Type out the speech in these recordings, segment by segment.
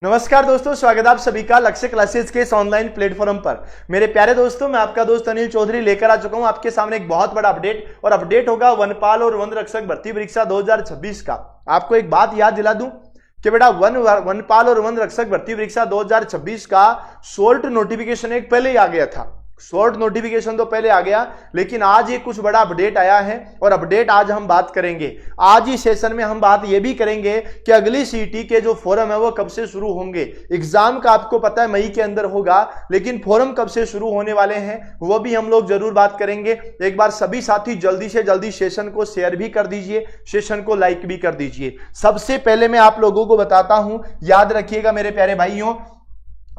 नमस्कार दोस्तों, स्वागत है आप सभी का लक्ष्य क्लासेस के इस ऑनलाइन प्लेटफॉर्म पर। मेरे प्यारे दोस्तों, मैं आपका दोस्त अनिल चौधरी लेकर आ चुका हूं आपके सामने एक बहुत बड़ा अपडेट। और अपडेट होगा वनपाल और वन रक्षक भर्ती परीक्षा 2026 का। आपको एक बात याद दिला दूं कि बेटा वनपाल और वन रक्षक भर्ती परीक्षा 2026 का शॉर्ट नोटिफिकेशन एक पहले ही आ गया था। शॉर्ट नोटिफिकेशन तो पहले आ गया, लेकिन आज एक कुछ बड़ा अपडेट आया है और अपडेट आज हम बात करेंगे। आज ही सेशन में हम बात ये भी करेंगे कि अगली सीटी के जो फॉरम है वो कब से शुरू होंगे। एग्जाम का आपको पता है मई के अंदर होगा, लेकिन फॉरम कब से शुरू होने वाले हैं वो भी हम लोग जरूर बात करेंगे। एक बार सभी साथी जल्दी से जल्दी सेशन को शेयर भी कर दीजिए, सेशन को लाइक भी कर दीजिए। सबसे पहले मैं आप लोगों को बताता हूं, याद रखिएगा मेरे प्यारे भाइयों,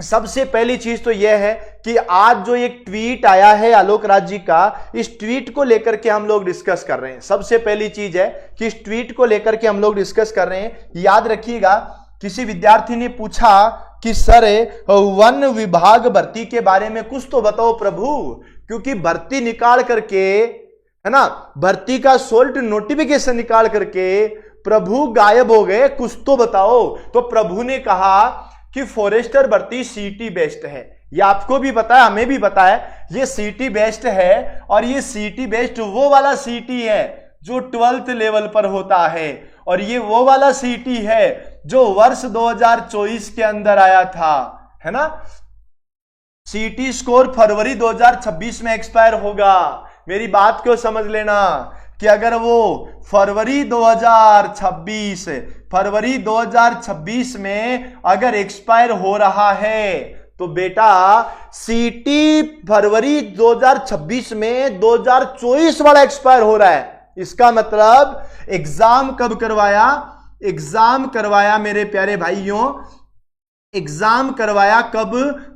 सबसे पहली चीज तो यह है कि आज जो एक ट्वीट आया है आलोक राज जी का, इस ट्वीट को लेकर के हम लोग डिस्कस कर रहे हैं। सबसे पहली चीज है कि इस ट्वीट को लेकर के हम लोग डिस्कस कर रहे हैं। याद रखिएगा, किसी विद्यार्थी ने पूछा कि सर वन विभाग भर्ती के बारे में कुछ तो बताओ प्रभु, क्योंकि भर्ती निकाल करके, है ना, भर्ती का शॉर्ट नोटिफिकेशन निकाल करके प्रभु गायब हो गए, कुछ तो बताओ। तो प्रभु ने कहा कि फॉरेस्टर भर्ती सीटी बेस्ड है। ये आपको भी पता है, हमें भी पता है, ये सीटी बेस्ड है। और ये सीटी बेस्ड वो वाला सीटी है जो 12th लेवल पर होता है, और ये वो वाला सीटी है जो वर्ष 2024 के अंदर आया था, है ना। सीटी स्कोर फरवरी 2026 में एक्सपायर होगा। मेरी बात को समझ लेना कि अगर वो फरवरी 2026 में अगर एक्सपायर हो रहा है तो बेटा सीटी फरवरी 2026 में 2024 वाला एक्सपायर हो रहा है। इसका मतलब एग्जाम कब करवाया? एग्जाम करवाया मेरे प्यारे भाइयों, एग्जाम करवाया कब?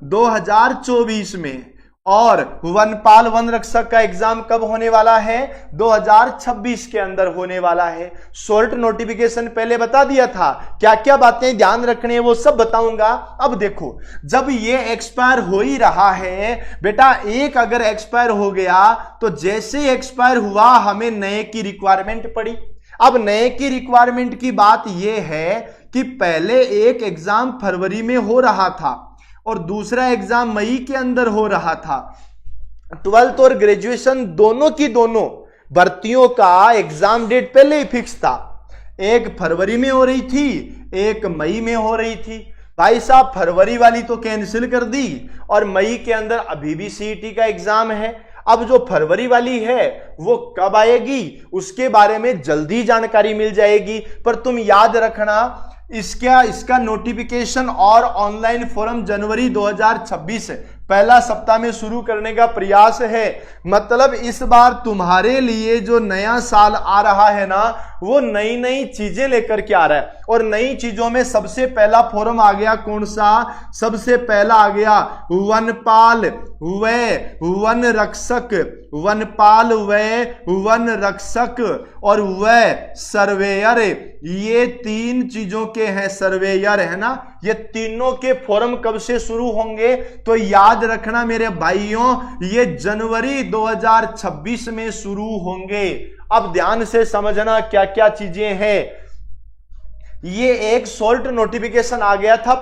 2024 में। और वनपाल वन रक्षक का एग्जाम कब होने वाला है? 2026 के अंदर होने वाला है। शॉर्ट नोटिफिकेशन पहले बता दिया था, क्या क्या बातें ध्यान रखने हैं वो सब बताऊंगा। अब देखो, जब ये एक्सपायर हो ही रहा है बेटा, एक अगर एक्सपायर हो गया तो जैसे एक्सपायर हुआ हमें नए की रिक्वायरमेंट पड़ी। अब नए की रिक्वायरमेंट की बात यह है कि पहले एक एग्जाम फरवरी में हो रहा था और दूसरा एग्जाम मई के अंदर हो रहा था। 12th और ग्रेजुएशन दोनों की दोनों भर्तियों का एग्जाम डेट पहले ही फिक्स था। एक फरवरी में हो रही थी, एक मई में हो रही थी। भाई साहब, फरवरी वाली तो कैंसिल कर दी और मई के अंदर अभी भी सीईटी का एग्जाम है। अब जो फरवरी वाली है वो कब आएगी उसके बारे में जल्दी जानकारी मिल जाएगी। पर तुम याद रखना, इसका नोटिफिकेशन और ऑनलाइन फॉर्म जनवरी 2026 पहला सप्ताह में शुरू करने का प्रयास है। मतलब इस बार तुम्हारे लिए जो नया साल आ रहा है ना, वो नई नई चीजें लेकर के आ रहा है। और नई चीजों में सबसे पहला फॉर्म आ गया, कौन सा? सबसे पहला आ गया वनपाल व वन रक्षक, वनपाल व वन रक्षक और व सर्वेयर। ये तीन चीजों के हैं, सर्वेयर, है ना। ये तीनों के फॉर्म कब से शुरू होंगे? तो याद रखना मेरे भाइयों, ये जनवरी 2026 में शुरू होंगे। अब ध्यान से समझना क्या क्या चीजें हैं। ये एक शॉर्ट नोटिफिकेशन आ गया था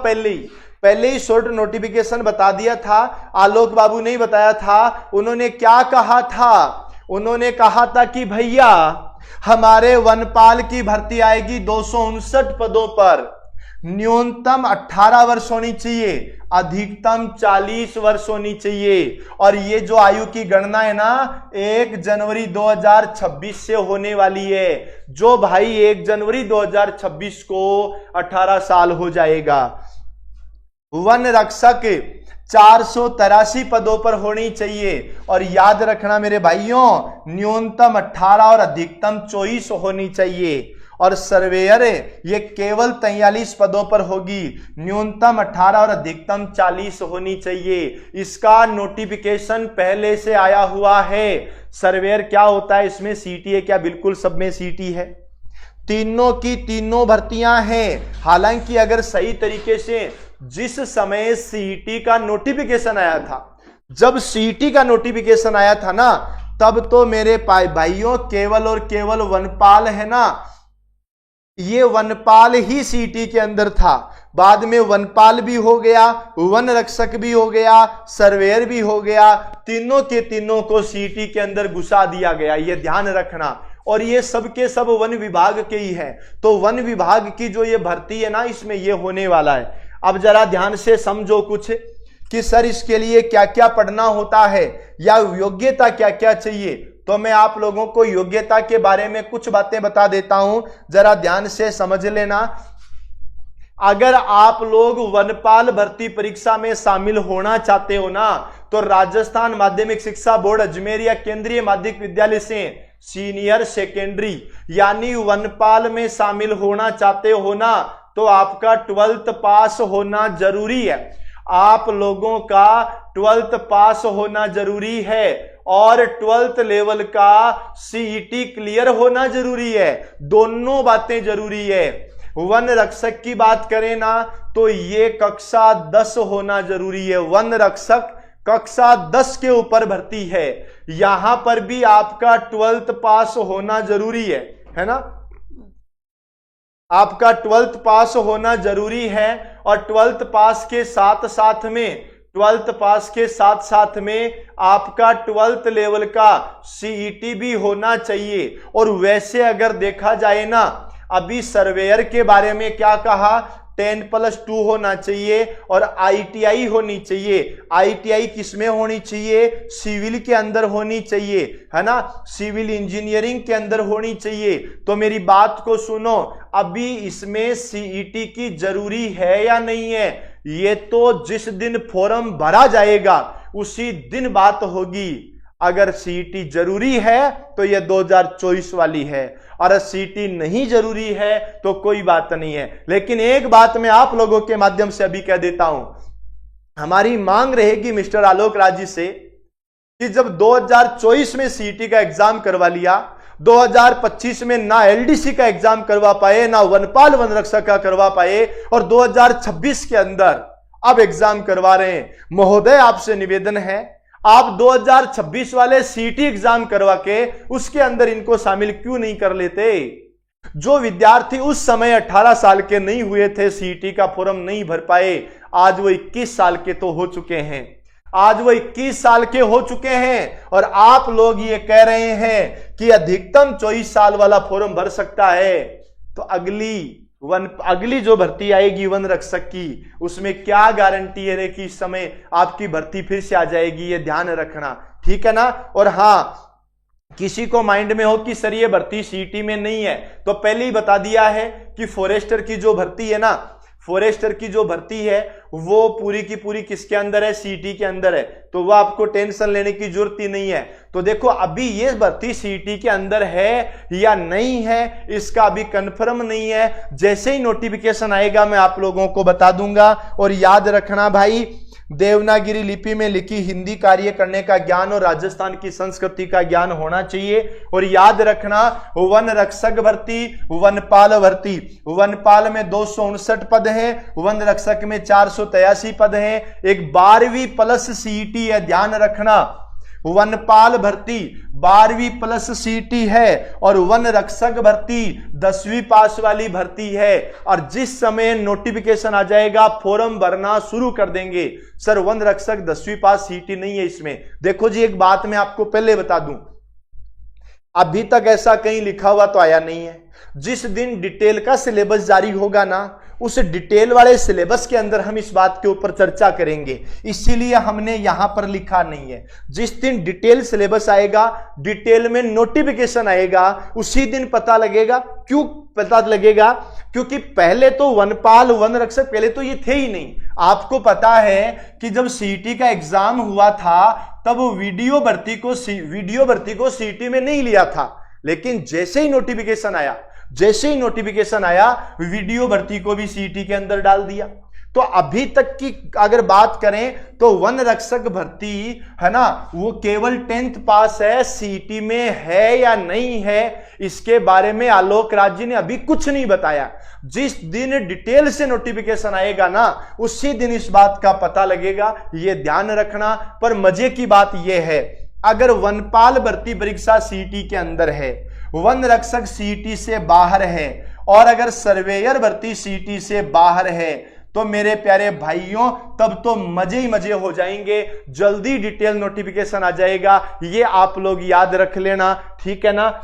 पहले ही शॉर्ट नोटिफिकेशन बता दिया था। आलोक बाबू ने ही बताया था। उन्होंने क्या कहा था? उन्होंने कहा था कि भैया हमारे वनपाल की भर्ती आएगी 259 पदों पर, न्यूनतम 18 वर्ष होनी चाहिए, अधिकतम 40 वर्ष होनी चाहिए। और ये जो आयु की गणना है ना, 1 जनवरी 2026 से होने वाली है। जो भाई 1 जनवरी 2026 को 18 साल हो जाएगा। वन रक्षक 483 पदों पर होनी चाहिए। और याद रखना मेरे भाइयों, न्यूनतम 18 और अधिकतम 24 होनी चाहिए। और सर्वेयर ये केवल 43 पदों पर होगी, न्यूनतम 18 और अधिकतम 40 होनी चाहिए। इसका नोटिफिकेशन पहले से आया हुआ है। सर्वेयर क्या होता है, इसमें सीटी है क्या? बिल्कुल सब में सीटी है। तीनों की तीनों भर्तियां हैं। हालांकि अगर सही तरीके से जिस समय सीईटी का नोटिफिकेशन आया था, जब सीईटी का नोटिफिकेशन आया था ना, तब तो मेरे भाइयों केवल और केवल वनपाल है ना, ये वनपाल ही सीटी के अंदर था, बाद में वनपाल भी हो गया, वन रक्षक भी हो गया, सर्वेयर भी हो गया, तीनों के तीनों को सीटी के अंदर घुसा दिया गया, ये ध्यान रखना। और ये सब के सब वन विभाग के ही है। तो वन विभाग की जो ये भर्ती है ना, इसमें ये होने वाला है। अब जरा ध्यान से समझो कुछ कि सर इसके लिए क्या क्या पढ़ना होता है या योग्यता क्या क्या चाहिए। तो मैं आप लोगों को योग्यता के बारे में कुछ बातें बता देता हूं, जरा ध्यान से समझ लेना। अगर आप लोग वनपाल भर्ती परीक्षा में शामिल होना चाहते हो ना, तो राजस्थान माध्यमिक शिक्षा बोर्ड अजमेर या केंद्रीय माध्यमिक विद्यालय से सीनियर सेकेंडरी यानी वनपाल में शामिल होना चाहते हो ना, तो आपका 12th पास होना जरूरी है। आप लोगों का 12th पास होना जरूरी है और 12th लेवल का सीईटी क्लियर होना जरूरी है। दोनों बातें जरूरी है। वन रक्षक की बात करें ना, तो ये कक्षा 10 होना जरूरी है। वन रक्षक कक्षा 10 के ऊपर भर्ती है। यहां पर भी आपका 12th पास होना जरूरी है ना। आपका 12th पास होना जरूरी है और 12th पास के साथ साथ में 12th पास के साथ साथ में आपका 12th लेवल का सीईटी भी होना चाहिए। और वैसे अगर देखा जाए ना, अभी सर्वेयर के बारे में क्या कहा, 10+2 होना चाहिए और आईटीआई होनी चाहिए। आईटीआई किसमें होनी चाहिए, सिविल के अंदर होनी चाहिए, है ना, सिविल इंजीनियरिंग के अंदर होनी चाहिए। तो मेरी बात को सुनो, अभी इसमें सीईटी की जरूरी है या नहीं है, ये तो जिस दिन फॉर्म भरा जाएगा उसी दिन बात होगी। अगर सीईटी जरूरी है तो यह 2024 वाली है, और सीईटी नहीं जरूरी है तो कोई बात नहीं है। लेकिन एक बात मैं आप लोगों के माध्यम से अभी कह देता हूं, हमारी मांग रहेगी मिस्टर आलोक राज जी से कि जब 2024 में सीईटी का एग्जाम करवा लिया, 2025 में ना एलडीसी का एग्जाम करवा पाए, ना वनपाल वन रक्षक का करवा पाए, और 2026 के अंदर अब एग्जाम करवा रहे हैं। महोदय आपसे निवेदन है, आप 2026 वाले सीईटी एग्जाम करवा के उसके अंदर इनको शामिल क्यों नहीं कर लेते। जो विद्यार्थी उस समय 18 साल के नहीं हुए थे, सीईटी का फॉर्म नहीं भर पाए, आज वो 21 साल के तो हो चुके हैं। आज वो 21 साल के हो चुके हैं और आप लोग ये कह रहे हैं कि अधिकतम 24 साल वाला फॉर्म भर सकता है। तो अगली जो भर्ती आएगी वन रक्षक की, उसमें क्या गारंटी है कि इस समय आपकी भर्ती फिर से आ जाएगी, ये ध्यान रखना, ठीक है ना। और हाँ, किसी को माइंड में हो कि सर ये भर्ती सीईटी में नहीं है, तो पहले ही बता दिया है कि फॉरेस्टर की जो भर्ती है ना, फॉरेस्टर की जो भर्ती है वो पूरी की पूरी किसके अंदर है, सीईटी के अंदर है। तो वो आपको टेंशन लेने की जरूरत ही नहीं है। तो देखो अभी ये भर्ती सीईटी के अंदर है या नहीं है, इसका अभी कंफर्म नहीं है। जैसे ही नोटिफिकेशन आएगा मैं आप लोगों को बता दूंगा। और याद रखना भाई, देवनागरी लिपि में लिखी हिंदी कार्य करने का ज्ञान और राजस्थान की संस्कृति का ज्ञान होना चाहिए। और याद रखना, वन रक्षक भर्ती, वनपाल भर्ती, वनपाल में 259 पद हैं, वन रक्षक में 483 पद हैं। एक 12वीं प्लस सीईटी है, ध्यान रखना। वनपाल भर्ती 12वीं प्लस सीईटी है और वन रक्षक भर्ती 10वीं पास वाली भर्ती है। और जिस समय नोटिफिकेशन आ जाएगा फॉर्म भरना शुरू कर देंगे। सर वन रक्षक 10वीं पास सीईटी नहीं है इसमें। देखो जी, एक बात मैं आपको पहले बता दूं, अभी तक ऐसा कहीं लिखा हुआ तो आया नहीं है। जिस दिन डिटेल का सिलेबस जारी होगा ना, उस डिटेल वाले सिलेबस के अंदर हम इस बात के ऊपर चर्चा करेंगे, इसीलिए हमने यहां पर लिखा नहीं है। जिस दिन डिटेल सिलेबस आएगा, डिटेल में नोटिफिकेशन आएगा, उसी दिन पता लगेगा। क्यों पता लगेगा? क्योंकि पहले तो वनपाल वन रक्षक पहले तो ये थे ही नहीं। आपको पता है कि जब सीईटी का एग्जाम हुआ था तब वीडियो भर्ती को सीईटी में नहीं लिया था, लेकिन जैसे ही नोटिफिकेशन आया वीडियो भर्ती को भी सीईटी के अंदर डाल दिया। तो अभी तक की अगर बात करें तो वन रक्षक भर्ती है ना, वो केवल 10th पास है, सीईटी में है या नहीं है इसके बारे में आलोक राज जी ने अभी कुछ नहीं बताया। जिस दिन डिटेल से नोटिफिकेशन आएगा ना, उसी दिन इस बात का पता लगेगा, ये ध्यान रखना। पर मजे की बात यह है, अगर वनपाल भर्ती परीक्षा सीईटी के अंदर है, वन रक्षक सीईटी से बाहर है और अगर सर्वेयर भर्ती सीटी से बाहर है तो मेरे प्यारे भाइयों तब तो मजे ही मजे हो जाएंगे, जल्दी डिटेल नोटिफिकेशन आ जाएगा, ये आप लोग याद रख लेना, ठीक है ना।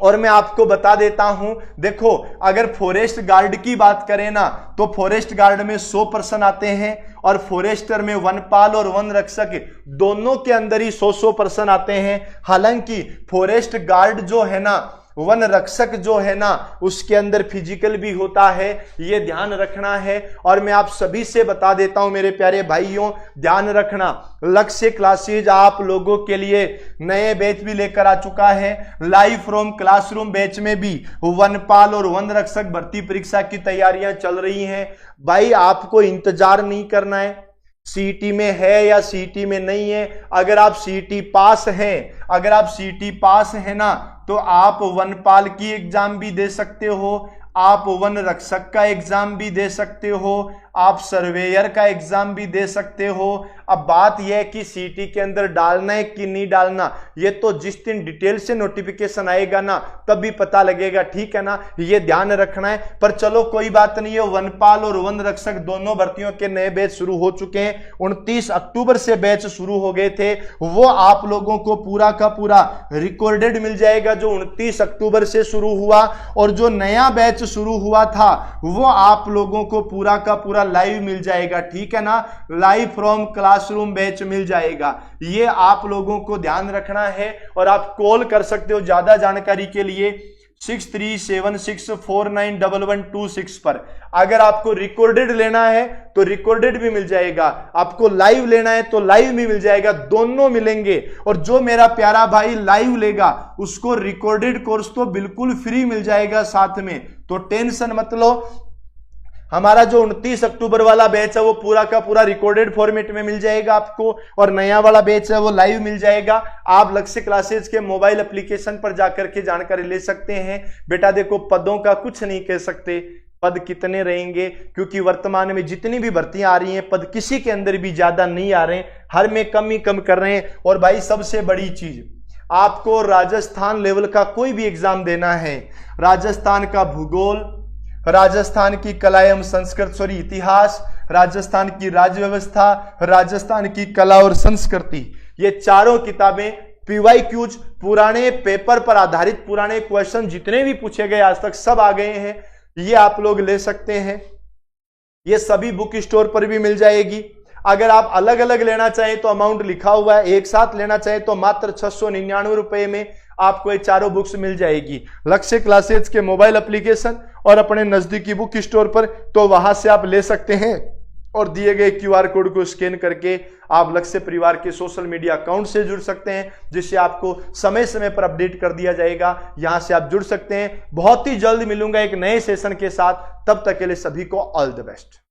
और मैं आपको बता देता हूं, देखो अगर फॉरेस्ट गार्ड की बात करें ना तो फॉरेस्ट गार्ड में 100% आते हैं और फॉरेस्टर में वनपाल और वन रक्षक दोनों के अंदर ही 100% आते हैं। हालांकि फॉरेस्ट गार्ड जो है ना, वन रक्षक जो है ना, उसके अंदर फिजिकल भी होता है, ये ध्यान रखना है। और मैं आप सभी से बता देता हूं मेरे प्यारे भाइयों, ध्यान रखना, लक्ष्य क्लासेज आप लोगों के लिए नए बैच भी लेकर आ चुका है। लाइव फ्रॉम क्लासरूम बैच में भी वनपाल और वन रक्षक भर्ती परीक्षा की तैयारियां चल रही हैं। भाई आपको इंतजार नहीं करना है, सीटी में है या सीटी में नहीं है। अगर आप सीटी पास हैं, अगर आप सीटी पास है ना, तो आप वनपाल की एग्जाम भी दे सकते हो, आप वन रक्षक का एग्जाम भी दे सकते हो, आप सर्वेयर का एग्जाम भी दे सकते हो। अब बात यह है कि सीटी के अंदर डालना है कि नहीं डालना, ये तो जिस दिन डिटेल से नोटिफिकेशन आएगा ना तब भी पता लगेगा, ठीक है ना, ये ध्यान रखना है। पर चलो कोई बात नहीं है, वनपाल और वन रक्षक दोनों भर्तियों के नए बैच शुरू हो चुके हैं। 29 अक्टूबर से बैच शुरू हो गए थे, वो आप लोगों को पूरा का पूरा रिकॉर्डेड मिल जाएगा जो 29 अक्टूबर से शुरू हुआ, और जो नया बैच शुरू हुआ था वो आप लोगों को पूरा का पूरा लाइव मिल जाएगा, ठीक है ना, लाइव फ्रॉम क्लासरूम बैच मिल जाएगा। ये आप लोगों को ध्यान रखना है। और आप कॉल कर सकते हो ज्यादा जानकारी के लिए 6376491126 पर। अगर आपको रिकॉर्डेड लेना है तो रिकॉर्डेड भी मिल जाएगा, आपको लाइव लेना है तो लाइव भी मिल जाएगा, दोनों मिलेंगे। और जो मेरा प्यारा भाई लाइव लेगा उसको रिकॉर्डेड कोर्स तो बिल्कुल फ्री मिल जाएगा साथ में, तो टेंशन मत लो। हमारा जो 29 अक्टूबर वाला बैच है वो पूरा का पूरा रिकॉर्डेड फॉर्मेट में मिल जाएगा आपको, और नया वाला बैच है वो लाइव मिल जाएगा। आप लक्ष्य क्लासेज के मोबाइल एप्लीकेशन पर जाकर के जानकारी ले सकते हैं। बेटा देखो, पदों का कुछ नहीं कह सकते, पद कितने रहेंगे, क्योंकि वर्तमान में जितनी भी भर्तियां आ रही हैं पद किसी के अंदर भी ज्यादा नहीं आ रहे हैं, हर में कम ही कम कर रहे हैं। और भाई सबसे बड़ी चीज, आपको राजस्थान लेवल का कोई भी एग्जाम देना है, राजस्थान का भूगोल, राजस्थान की कला एवं संस्कृति सॉरी इतिहास, राजस्थान की राज्य व्यवस्था, राजस्थान की कला और संस्कृति, ये चारों किताबें PYQs पुराने पेपर पर आधारित पुराने क्वेश्चन जितने भी पूछे गए आज तक सब आ गए हैं, ये आप लोग ले सकते हैं। ये सभी बुक स्टोर पर भी मिल जाएगी। अगर आप अलग अलग लेना चाहें तो अमाउंट लिखा हुआ है, एक साथ लेना चाहें तो मात्र 699 रुपए में आपको ये चारों बुक्स मिल जाएगी लक्ष्य क्लासेज के मोबाइल एप्लीकेशन और अपने नजदीकी बुक स्टोर पर, तो वहां से आप ले सकते हैं। और दिए गए QR कोड को स्कैन करके आप लक्ष्य परिवार के सोशल मीडिया अकाउंट से जुड़ सकते हैं, जिससे आपको समय समय पर अपडेट कर दिया जाएगा। यहां से आप जुड़ सकते हैं। बहुत ही जल्द मिलूंगा एक नए सेशन के साथ, तब तक के लिए सभी को ऑल द बेस्ट।